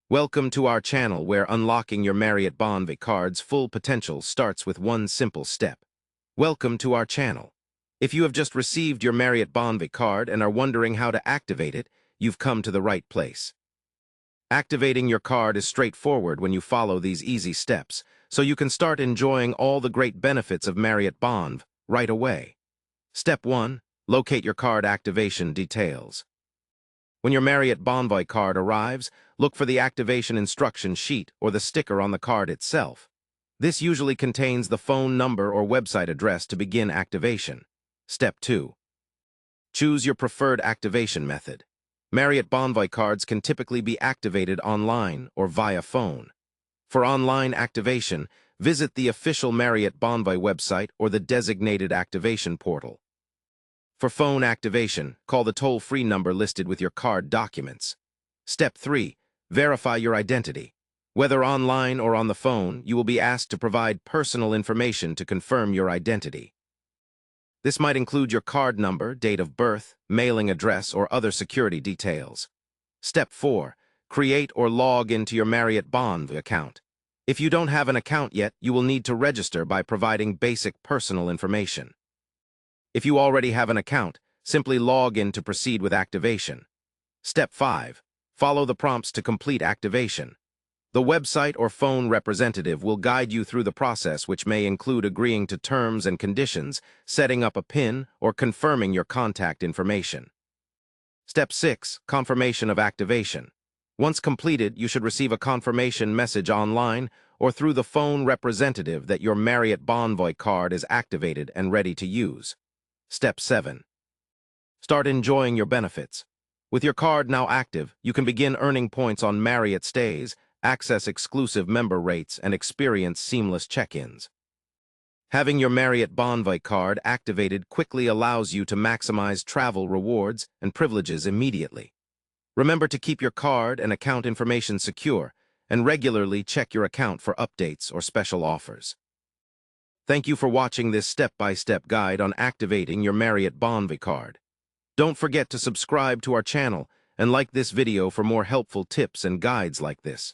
Welcome to our channel where unlocking your Marriott Bonvoy card's full potential starts with one simple step. Welcome to our channel. If you have just received your Marriott Bonvoy card and are wondering how to activate it, you've come to the right place. Activating your card is straightforward when you follow these easy steps, so you can start enjoying all the great benefits of Marriott Bonvoy right away. Step 1. Locate your card activation details. When your Marriott Bonvoy card arrives, look for the activation instruction sheet or the sticker on the card itself. This usually contains the phone number or website address to begin activation. Step 2. Choose your preferred activation method. Marriott Bonvoy cards can typically be activated online or via phone. For online activation, visit the official Marriott Bonvoy website or the designated activation portal. For phone activation, call the toll-free number listed with your card documents. Step 3. Verify your identity. Whether online or on the phone, you will be asked to provide personal information to confirm your identity. This might include your card number, date of birth, mailing address, or other security details. Step 4. Create or log into your Marriott Bonvoy account. If you don't have an account yet, you will need to register by providing basic personal information. If you already have an account, simply log in to proceed with activation. Step 5. Follow the prompts to complete activation. The website or phone representative will guide you through the process, which may include agreeing to terms and conditions, setting up a PIN, or confirming your contact information. Step 6. Confirmation of activation. Once completed, you should receive a confirmation message online or through the phone representative that your Marriott Bonvoy card is activated and ready to use. Step 7. Start enjoying your benefits. With your card now active, you can begin earning points on Marriott stays, access exclusive member rates, and experience seamless check-ins. Having your Marriott Bonvoy card activated quickly allows you to maximize travel rewards and privileges immediately. Remember to keep your card and account information secure, and regularly check your account for updates or special offers. Thank you for watching this step-by-step guide on activating your Marriott Bonvoy card. Don't forget to subscribe to our channel and like this video for more helpful tips and guides like this.